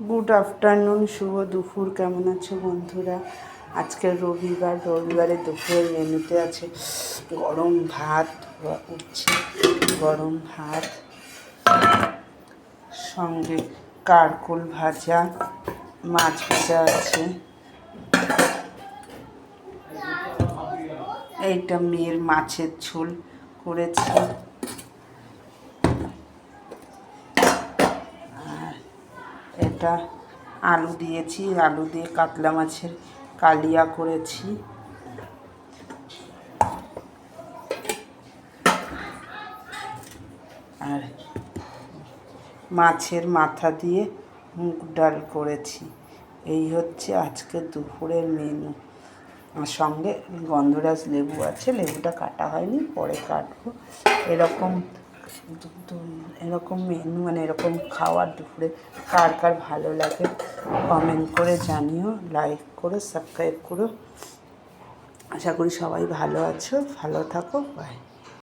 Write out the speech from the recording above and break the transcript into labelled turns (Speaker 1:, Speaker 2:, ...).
Speaker 1: Good afternoon, শুভ দুপুর। কেমন আছো বন্ধুরা? আজকে রবিবারের দুপুরের মেনুতে আছে গরম ভাত উঠছে, গরম ভাত সঙ্গে কারকোল ভাজা, মাছ ভাজা আছে। এইটা মেয়ের মাছের ঝোল করেছি। এটা আলু দিয়েছি, আলু দিয়ে কাতলা মাছের কালিয়া করেছি। আর মাছের মাথা দিয়ে মুগ ডাল করেছি। এই হচ্ছে আজকে দুপুরের মেনু। আর সঙ্গে গন্ধরাজ লেবু আছে, লেবুটা কাটা হয়নি, পরে কাটবো। এরকম মেনু, মানে এরকম খাওয়ার দুপুরে কার কার ভালো লাগে কমেন্ট করে জানিও, লাইক করো, সাবস্ক্রাইব করো। আশা করি সবাই ভালো আছো, ভালো থাকো, বাই।